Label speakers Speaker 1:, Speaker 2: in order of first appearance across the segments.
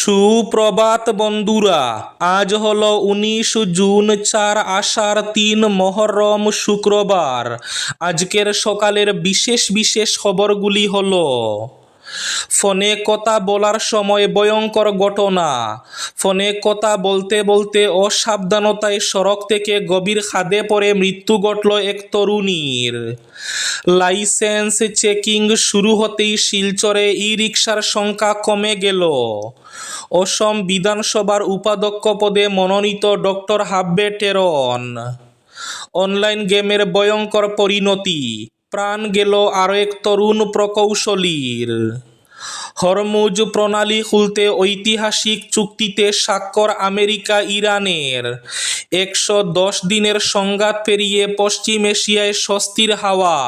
Speaker 1: সুপ্রভাত বন্ধুরা, আজ হলো 19 জুন, 4 আষাঢ়, 3 মহরম, শুক্রবার। আজকের সকালের বিশেষ বিশেষ খবরগুলি হলো: ফোনে কথা বলার সময় ভয়ঙ্কর ঘটনা। ফোনে কথা বলতে বলতে অসাবধানতায় সড়ক থেকে গভীর খাদে পড়ে মৃত্যু ঘটল এক তরুণীর। লাইসেন্স চেকিং শুরু হতেই শিলচরে ই-রিকশার সংখ্যা কমে গেল। অসম বিধানসভার উপাধ্যক্ষ পদে মনোনীত ডক্টর হাব্বে টেরন। অনলাইন গেমের ভয়ঙ্কর পরিণতি, প্রাণ গেল আরও এক তরুণ প্রকৌশলীর। হরমুজ প্রণালী খুলতে ঐতিহাসিক চুক্তিতে স্বাক্ষর আমেরিকা ইরানের। 110 দিনের সংঘাত পেরিয়ে পশ্চিম এশিয়ায় স্বস্তির হাওয়া।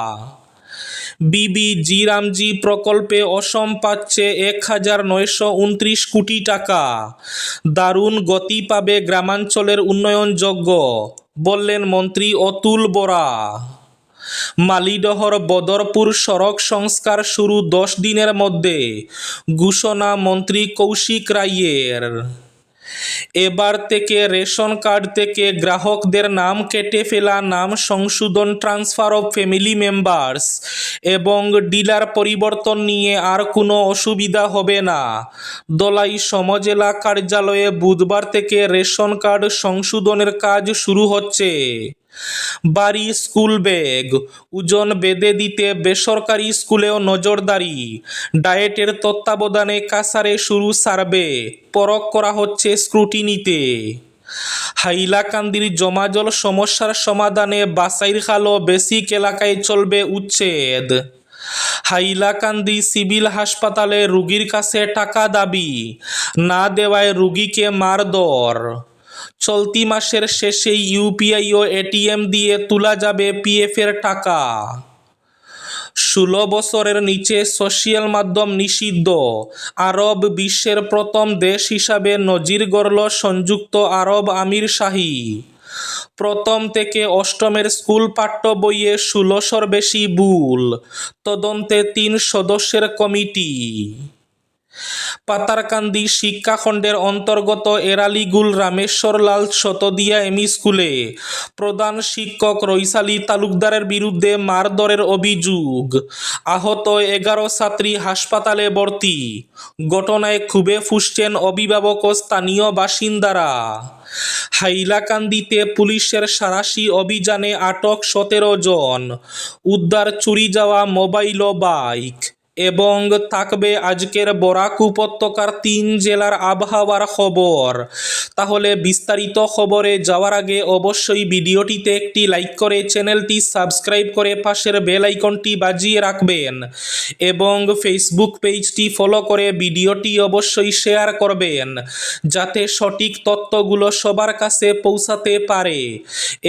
Speaker 1: বিবি রামজি প্রকল্পে অসম পাচ্ছে 1929 কোটি টাকা। দারুণ গতি পাবে গ্রামাঞ্চলের উন্নয়নযজ্ঞ, বললেন মন্ত্রী অতুল বরা। মালিদহর বদরপুর সড়ক সংস্কার শুরু 10 দিনের মধ্যে, ঘোষণা মন্ত্রী কৌশিক রায়ের। এবার থেকে রেশন কার্ড থেকে গ্রাহকদের নাম কেটে ফেলা, নাম সংশোধন, ট্রান্সফার অফ ফ্যামিলি মেম্বার্স এবং ডিলার পরিবর্তন নিয়ে আর কোনো অসুবিধা হবে না। দলাই সমজেলা কার্যালয়ে বুধবার থেকে রেশন কার্ড সংশোধনের কাজ শুরু হচ্ছে। বাড়ি স্কুল ব্যাগ ওজন বেঁধে দিতে বেসরকারি স্কুলেও নজরদারি। ডায়েটের তত্ত্বাবধানে কাছাড়ে শুরু সার্ভে, পরখ করা হচ্ছে স্ক্রুটিনিতে। হাইলাকান্দির জমাজল সমস্যার সমাধানে বাসাইরখাল ও বেসিক এলাকায় চলবে উচ্ছেদ। হাইলাকান্দি সিভিল হাসপাতালে রোগীর কাছে টাকা দাবি, না দেওয়ায় রোগীকে মারধর। চলতি মাসের শেষে ইউপিআই ও এটিএম দিয়ে তোলা যাবে পিএফের টাকা। 16 বছরের নিচে সোশ্যাল মাধ্যম নিষিদ্ধ। আরব বিশ্বের প্রথম দেশ হিসাবে নজির গড়ল সংযুক্ত আরব আমিরশাহী। প্রথম থেকে অষ্টমের স্কুল পাঠ্য বইয়ে 1600-র বেশি ভুল, তদন্তে 3 সদস্যের কমিটি। পাতারকান্দি শিক্ষাখণ্ডের অন্তর্গত এরালিগুল রামেশ্বর লাল শতদিয়া এমই স্কুলে প্রধান শিক্ষক রৈসালী তালুকদারের বিরুদ্ধে মারধরের অভিযোগ। আহত 11 ছাত্রী হাসপাতালে ভর্তি। ঘটনায় ক্ষোভে ফুঁসছেন অভিভাবক ও স্থানীয় বাসিন্দারা। হাইলাকান্দিতে পুলিশের সাঁড়াশি অভিযানে আটক 17 জন। উদ্ধার চুরি যাওয়া মোবাইল ও বাইক। এবং থাকবে আজকের বরাক উপত্যকার 3 জেলার আবহাওয়ার খবর। তাহলে বিস্তারিত খবরে যাওয়ার আগে অবশ্যই ভিডিওটিতে একটি লাইক করে চ্যানেলটি সাবস্ক্রাইব করে পাশের বেল আইকনটি বাজিয়ে রাখবেন এবং ফেসবুক পেজটি ফলো করে ভিডিওটি অবশ্যই শেয়ার করবেন, যাতে সঠিক তথ্যগুলো সবার কাছে পৌঁছাতে পারে।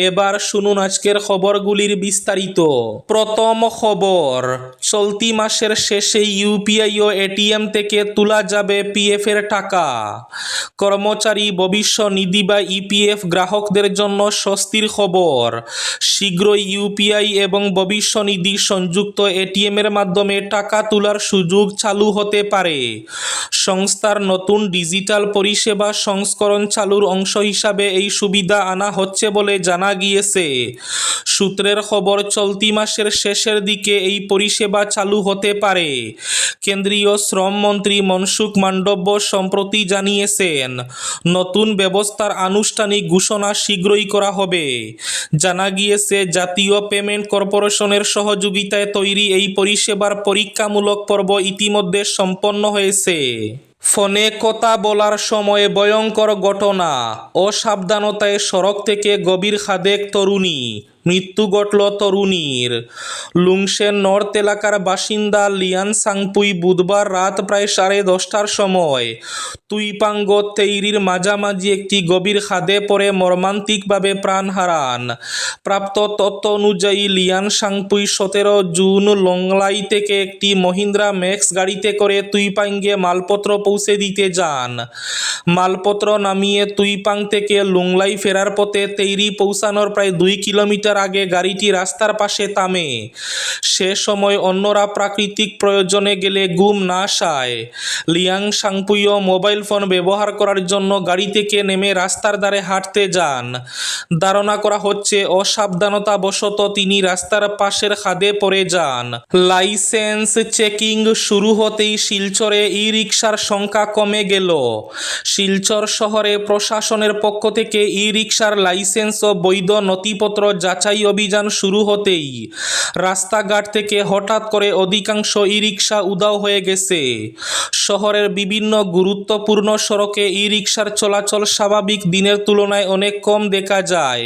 Speaker 1: এবার শুনুন আজকের খবরগুলির বিস্তারিত। প্রথম খবর, চলতি মাসের শেষে ইউপিআই ও এটিএম থেকে তোলা যাবে পিএফের টাকা। কর্মচারী ভবিষ্য নিধি বা ইপিএফ গ্রাহকদের জন্য স্বস্তির খবর। শীঘ্রই ইউপিআই এবং ভবিষ্য নিধি সংযুক্ত এটিএমের মাধ্যমে টাকা তোলার সুযোগ চালু হতে পারে। সংস্থার নতুন ডিজিটাল পরিষেবা সংস্করণ চালুর অংশ হিসাবে এই সুবিধা আনা হচ্ছে বলে জানা গিয়েছে। সূত্রের খবর, চলতি মাসের শেষের দিকে এই পরিষেবা চালু হতে পারে। কেন্দ্রীয় শ্রম মন্ত্রী মনসুখ মান্ডব্য সম্প্রতি জানিয়েছেন, নতুন ব্যবস্থার আনুষ্ঠানিক ঘোষণা শীঘ্রই করা হবে। জানা গিয়েছে, জাতীয় পেমেন্ট কর্পোরেশনের সহযোগিতায় তৈরি এই পরিষেবার পরীক্ষামূলক পর্ব ইতিমধ্যে সম্পন্ন হয়েছে। ফোনে কথা বলার সময় ভয়ঙ্কর ঘটনা, অসাবধানতায় সড়ক থেকে গভীর খাদে তরুণী, মৃত্যু ঘটল তরুণীর। লুংশেন নর্থ এলাকার বাসিন্দা লিয়ান সাংপুই বুধবার রাত প্রায় 10:30টার সময় তুইপাঙ্গ তেইরির মাঝামাঝি একটি গভীর খাদে পড়ে মর্মান্তিকভাবে প্রাণ হারান। প্রাপ্ত তথ্য অনুযায়ী লিয়ান সাংপুই 17 জুন লংলাই থেকে একটি মহিন্দ্রা ম্যাক্স গাড়িতে করে তুইপাঙ্গে মালপত্র পৌঁছে দিতে যান। মালপত্র নামিয়ে তুইপাং থেকে লুংলাই ফেরার পথে তেইরি পৌঁছানোর প্রায় 2 কিলোমিটার পৌঁছার আগে গাড়িটি রাস্তার পাশে থামে। সে সময় অন্যরা প্রাকৃতিক প্রয়োজনে গেলে ঘুম না আসায় লিয়াং সাংপুইও মোবাইল ফোন ব্যবহার করার জন্য গাড়ি থেকে নেমে রাস্তার ধারে হাঁটতে যান। ধারণা করা হচ্ছে অসাবধানতাবশত তিনি রাস্তার পাশের খাদে পড়ে যান। লাইসেন্স চেকিং শুরু হতেই শিলচরে ই রিকশার সংখ্যা কমে গেল। শিলচর শহরে প্রশাসনের পক্ষ থেকে ই রিকশার লাইসেন্স ও বৈধ নথিপত্র যাচাই অভিযান শুরু হতেই রাস্তাঘাট থেকে হঠাৎ করে অধিকাংশ ই রিকশা উধাও হয়ে গেছে। শহরের বিভিন্ন গুরুত্বপূর্ণ সড়কে ই রিকশার চলাচল স্বাভাবিক দিনের তুলনায় অনেক কম দেখা যায়।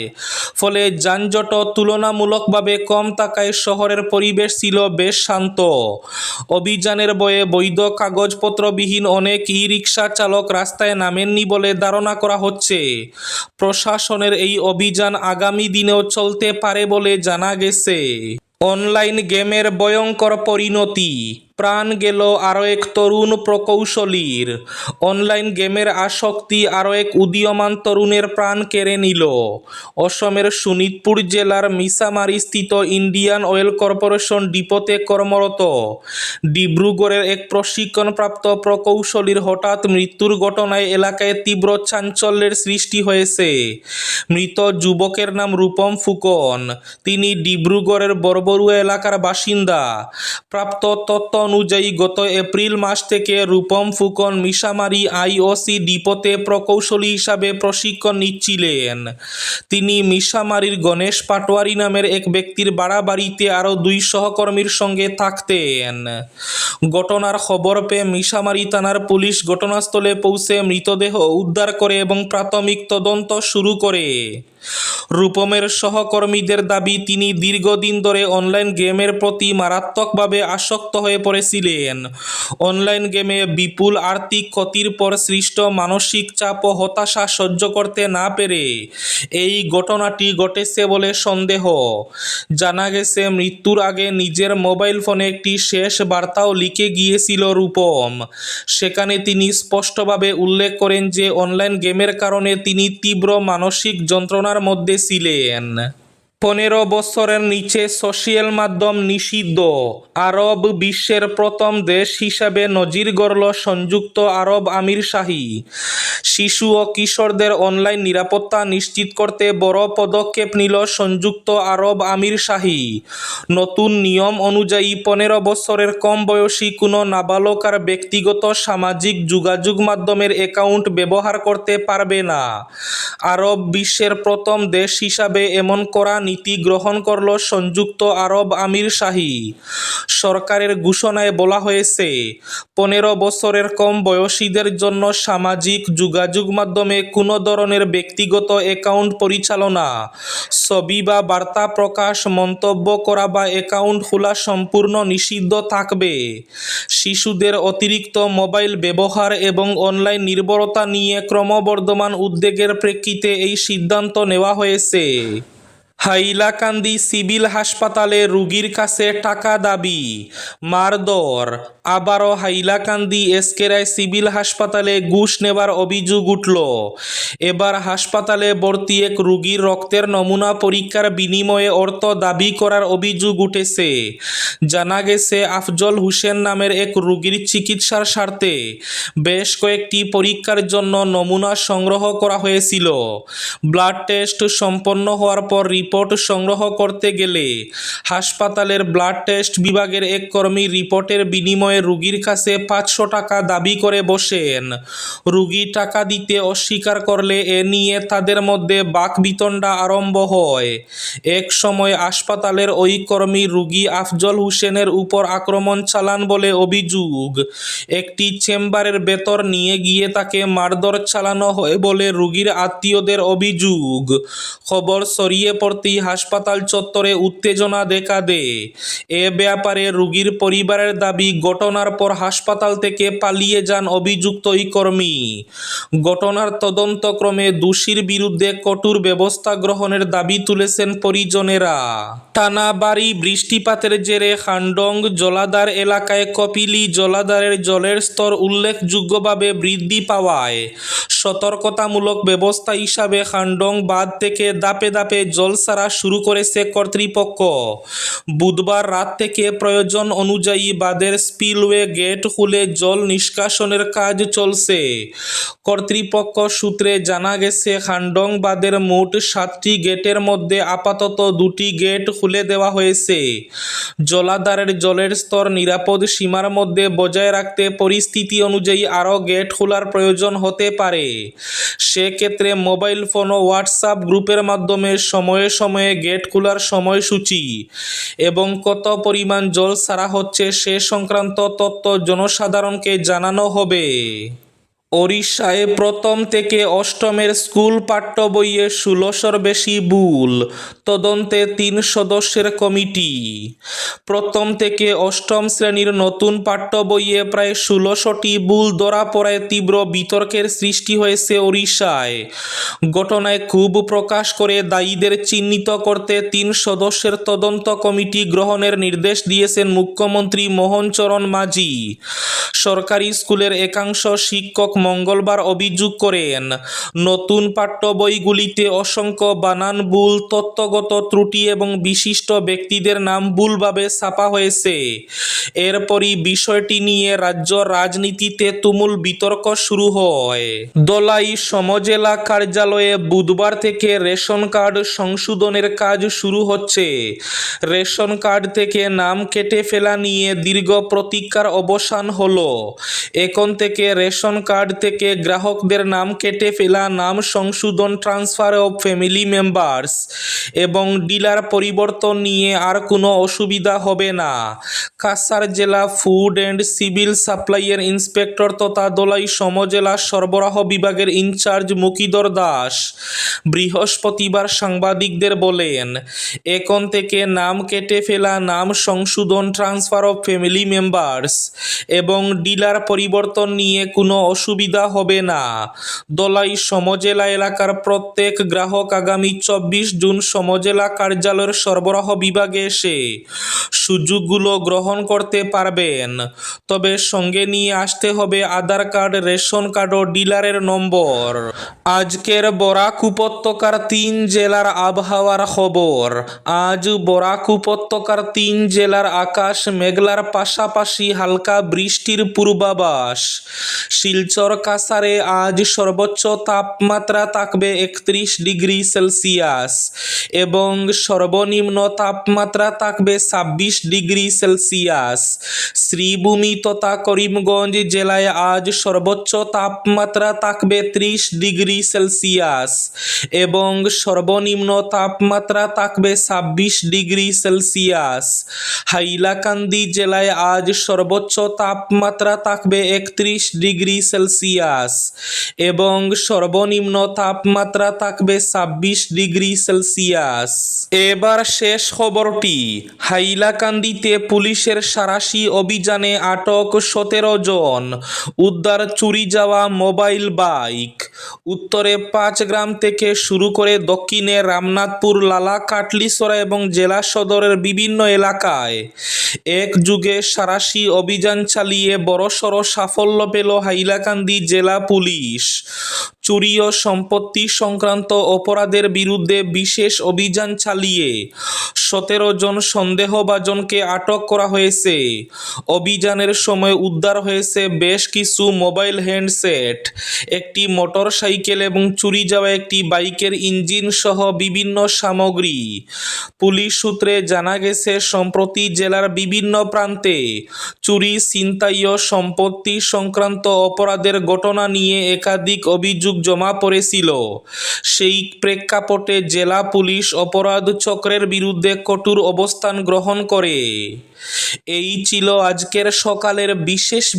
Speaker 1: ফলে যানজট তুলনামূলকভাবে কম থাকায় শহরের পরিবেশ ছিল বেশ শান্ত। অভিযানের বয়ে বৈধ কাগজপত্রবিহীন অনেক ই রিকশা চালক রাস্তায় নামেননি বলে ধারণা করা হচ্ছে। প্রশাসনের এই অভিযান আগামী দিনেও চলতে পারে বলে জানা গেছে। অনলাইন গেমের ভয়ঙ্কর পরিণতি, প্রাণ গেল আরও এক তরুণ প্রকৌশলীর। অনলাইন গেমের আসক্তি আরও এক উদীয়মান তরুণের প্রাণ কেড়ে নিল। অসমের শোণিতপুর জেলার মিছামারি স্থিত ইন্ডিয়ান অয়েল কর্পোরেশন ডিপোতে কর্মরত ডিব্রুগড়ের এক প্রশিক্ষণপ্রাপ্ত প্রকৌশলীর হঠাৎ মৃত্যুর ঘটনায় এলাকায় তীব্র চাঞ্চল্যের সৃষ্টি হয়েছে। মৃত যুবকের নাম রূপম ফুকন। তিনি ডিব্রুগড়ের বরবরুয়া এলাকার বাসিন্দা। প্রাপ্ত তথ্য অনুযায়ী গত এপ্রিল মাস থেকে রূপম ফুকন মিছামারি আইওসি ডিপোতে প্রকৌশলী হিসাবে প্রশিক্ষণ নিচ্ছিলেন। তিনি মিছামারির গণেশ পাটোয়ারি নামের এক ব্যক্তির ভাড়া বাড়িতে আরও 2 সহকর্মীর সঙ্গে থাকতেন। ঘটনার খবর পেয়ে মিছামারি থানার পুলিশ ঘটনাস্থলে পৌঁছে মৃতদেহ উদ্ধার করে এবং প্রাথমিক তদন্ত শুরু করে। রূপমের সহকর্মীদের দাবি, তিনি দীর্ঘদিন ধরে অনলাইন গেমের প্রতি মারাত্মকভাবে আসক্ত হয়ে পড়েছিলেন। অনলাইন গেমে বিপুল আর্থিক ক্ষতির পর সৃষ্ট মানসিক চাপ ও হতাশা সহ্য করতে না পেরে এই ঘটনাটি ঘটেছে বলে সন্দেহ। জানা গেছে, মৃত্যুর আগে নিজের মোবাইল ফোনে একটি শেষ বার্তাও লিখে গিয়েছিল রূপম। সেখানে তিনি স্পষ্টভাবে উল্লেখ করেন যে অনলাইন গেমের কারণে তিনি তীব্র মানসিক যন্ত্রণার মধ্যে ছিলেন। 15 বছরের নিচে সোশ্যাল মাধ্যম নিষিদ্ধ। আরব বিশ্বের প্রথম দেশ হিসাবে নজির গড়ল সংযুক্ত আরব আমিরশাহী। শিশু ও কিশোরদের অনলাইন নিরাপত্তা নিশ্চিত করতে বড় পদক্ষেপ নিল সংযুক্ত আরব আমিরশাহী। নতুন নিয়ম অনুযায়ী 15 বছরের কম বয়সী কোনো নাবালক আর ব্যক্তিগত সামাজিক যোগাযোগ মাধ্যমের অ্যাকাউন্ট ব্যবহার করতে পারবে না। আরব বিশ্বের প্রথম দেশ হিসাবে এমন করা নীতি গ্রহণ করল সংযুক্ত আরব আমিরশাহী। সরকারের ঘোষণায় বলা হয়েছে, 15 বছরের কম বয়সীদের জন্য সামাজিক যোগাযোগ মাধ্যমে কোনো ধরনের ব্যক্তিগত অ্যাকাউন্ট পরিচালনা, ছবি বা বার্তা প্রকাশ, মন্তব্য করা বা অ্যাকাউন্ট খোলা সম্পূর্ণ নিষিদ্ধ থাকবে। শিশুদের অতিরিক্ত মোবাইল ব্যবহার এবং অনলাইন নির্ভরতা নিয়ে ক্রমবর্ধমান উদ্বেগের প্রেক্ষিতে এই সিদ্ধান্ত নেওয়া হয়েছে। হাইলাকান্দি সিভিল হাসপাতালে রোগীর কাছে টাকা দাবি, মারধর। আবারও হাইলাকান্দি এসকেরায় সিভিল হাসপাতালে ঘুষ নেবার অভিযোগ উঠল। এবার হাসপাতালে ভর্তি এক রোগীর রক্তের নমুনা পরীক্ষার বিনিময়ে অর্থ দাবি করার অভিযোগ উঠেছে। জানা গেছে, আফজল হোসেন নামের এক রোগীর চিকিৎসার স্বার্থে বেশ কয়েকটি পরীক্ষার জন্য নমুনা সংগ্রহ করা হয়েছিল। ব্লাড টেস্ট সম্পন্ন হওয়ার পর রিপোর্ট সংগ্রহ করতে গেলে হাসপাতালের ব্লাড টেস্ট বিভাগের এক কর্মী রিপোর্টের বিনিময়ে রোগীর কাছে 500 টাকা দাবি করে বসেন। রোগী টাকা দিতে অস্বীকার করলে এ নিয়ে তাদের মধ্যে বাকবিতণ্ডা আরম্ভ হয়। এক সময় হাসপাতালের ওই কর্মী রোগী আফজল হোসেনের উপর আক্রমণ চালান বলে অভিযোগ। একটি চেম্বারের ভেতর নিয়ে গিয়ে তাকে মারধর চালানো হয় বলে রোগীর আত্মীয়দের অভিযোগ। খবর ছড়িয়ে পড়তেই হাসপাতাল চত্বরে উত্তেজনা দেখা দেয়। এ ব্যাপারে রোগীর পরিবারের দাবি, ঘটনার পর হাসপাতাল থেকে পালিয়ে যান অভিযুক্ত ওই কর্মী। ঘটনার তদন্তক্রমে দোষীর বিরুদ্ধে কঠোর ব্যবস্থা গ্রহণের দাবি তুলেছেন পরিজনেরা। টানা ভারী বৃষ্টিপাতের জেরে খান্ডং জলাধার এলাকায় কপিলী জলাধারের জলের স্তর উল্লেখযোগ্যভাবে বৃদ্ধি পাওয়ায় সতর্কতামূলক ব্যবস্থা হিসাবে খান্ডং বাঁধ থেকে ধাপে ধাপে জল ছাড়া শুরু করেছে কর্তৃপক্ষ। বুধবার রাত থেকে প্রয়োজন অনুযায়ী বাঁধের স্পিলওয়ে গেট খুলে জল নিষ্কাশনের কাজ চলছে। কর্তৃপক্ষ সূত্রে জানা গেছে, খান্ডং বাঁধের মোট 7টি গেটের মধ্যে আপাতত 2টি গেট খুলে দেওয়া হয়েছে। জলাধারের জলের স্তর নিরাপদ সীমার মধ্যে বজায় রাখতে পরিস্থিতি অনুযায়ী আরও গেট খোলার প্রয়োজন হতে পারে। সেক্ষেত্রে মোবাইল ফোন ও হোয়াটসঅ্যাপ গ্রুপের মাধ্যমে সময়ে সময়ে গেট খোলার সময়সূচি এবং কত পরিমাণ জল ছাড়া হচ্ছে সে সংক্রান্ত তথ্য জনসাধারণকে জানানো হবে। ওড়িশায় প্রথম থেকে অষ্টমের স্কুল পাঠ্য বইয়ে 1600-র বেশি ভুল, তদন্তে 3 সদস্যের কমিটি। প্রথম থেকে অষ্টম শ্রেণীর নতুন পাঠ্য বইয়ে প্রায় 1600টি ভুল ধরা পড়ায় তীব্র বিতর্কের সৃষ্টি হয়েছে ওড়িশায়। ঘটনায় ক্ষোভ প্রকাশ করে দায়ীদের চিহ্নিত করতে 3 সদস্যের তদন্ত কমিটি গ্রহণের নির্দেশ দিয়েছেন মুখ্যমন্ত্রী মোহন চরণ মাঝি। সরকারি স্কুলের একাংশ শিক্ষক মঙ্গলবার অভিযোগ করেন, নতুন পাঠ্য বইগুলিতে অসংখ্য বানান ভুল, তথ্যগত ত্রুটি এবং বিশিষ্ট ব্যক্তিদের নাম ভুলভাবে ছাপা হয়েছে। এরপরই বিষয়টি নিয়ে রাজ্য রাজনীতিতে তুমুল বিতর্ক শুরু হয়। দলাই সমজেলা কার্যালয়ে বুধবার থেকে রেশন কার্ড সংশোধনের কাজ শুরু হচ্ছে। রেশন কার্ড থেকে নাম কেটে ফেলা নিয়ে দীর্ঘ প্রতীক্ষার অবসান হলো। এখন থেকে রেশন কার্ড থেকে গ্রাহকদের নাম কেটে ফেলা, নাম সংশোধন, ট্রান্সফার অফ ফ্যামিলি মেম্বার্স এবং ডিলার পরিবর্তন নিয়ে আর কোনো অসুবিধা হবে না। কাছাড় জেলা ফুড অ্যান্ড সিভিল সাপ্লাইয়ের ইন্সপেক্টর তথা দলাই সমজেলা সরবরাহ বিভাগের ইনচার্জ মুকিদর দাস বৃহস্পতিবার সাংবাদিকদের বলেন, এখন থেকে নাম কেটে ফেলা, নাম সংশোধন, ট্রান্সফার অফ ফ্যামিলি মেম্বার্স এবং ডিলার পরিবর্তন নিয়ে কোনো অসুবিধা হবে না। দলাই সমজেলা এলাকার প্রত্যেক গ্রাহক আগামী 24 জুন সমজেলা কার্যালয়ের সরবরাহ বিভাগে এসে সুযোগগুলো গ্রহণ করতে পারবেন। তবে সঙ্গে নিয়ে আসতে হবে আধার কার্ড, রেশন কার্ড ও ডিলারের নম্বর। আজকের বরাক উপত্যকার 3 জেলার আবহাওয়ার খবর। আজ বরাক উপত্যকার 3 জেলার আকাশ মেঘলার পাশাপাশি হালকা বৃষ্টির পূর্বাভাস। শিলচর কাছাড়ে আজ সর্বোচ্চ তাপমাত্রা থাকবে 31 ডিগ্রি সেলসিয়াস এবং সর্বনিম্ন তাপমাত্রা থাকবে 26 ডিগ্রি সেলসিয়াস। শ্রীভূমি তথা করিমগঞ্জ জেলায় আজ সর্বোচ্চ তাপমাত্রা থাকবে 30 ডিগ্রি সেলসিয়াস এবং সর্বনিম্ন তাপমাত্রা থাকবে 26 ডিগ্রি সেলসিয়াস। হাইলাকান্দি জেলায় আজ সর্বোচ্চ তাপমাত্রা থাকবে 31 ডিগ্রি সেলসিয়াস এবং সর্বনিম্ন তাপমাত্রা থাকবে 26 ডিগ্রি সেলসিয়াস। এবার শেষ খবরটি। হাইলাকান্দিতে পুলিশের সাঁড়াশি অভিযানে আটক 17 জন, উদ্ধার চুরি যাওয়া মোবাইল বাইক। উত্তরে 5 গ্রাম থেকে শুরু করে দক্ষিণে রামনাথপুর, লালা, কাটলিছড়া এবং জেলা সদরের বিভিন্ন এলাকায় একযোগে সাঁড়াশি অভিযান চালিয়ে বড়সড় সাফল্য পেল হাইলাকান্দি জেলা পুলিশ। চুরি ও সম্পত্তি সংক্রান্ত অপরাধের বিরুদ্ধে বিশেষ অভিযান চালিয়ে 17 জন সন্দেহভাজনকে আটক করা হয়েছে। অভিযানের সময় উদ্ধার হয়েছে বেশ কিছু মোবাইল হ্যান্ডসেট, একটি মোটর সাইকেল এবং চুরি যাওয়া একটি বাইকের ইঞ্জিন সহ বিভিন্ন সামগ্রী। পুলিশ সূত্রে জানা গেছে, সম্প্রতি জেলার বিভিন্ন প্রান্তে চুরি, ছিনতাই ও সম্পত্তি সংক্রান্ত অপরাধের ঘটনা নিয়ে একাধিক অভিযোগ জমা পড়েছিল। সেই প্রেক্ষাপটে জেলা পুলিশ অপরাধ চক্রের বিরুদ্ধে কঠোর অবস্থান গ্রহণ করে। এই ছিল আজকের সকালের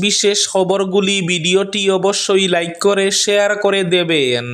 Speaker 1: বিশেষ খবরগুলি। ভিডিওটি অবশ্যই লাইক করে শেয়ার করে দেবেন।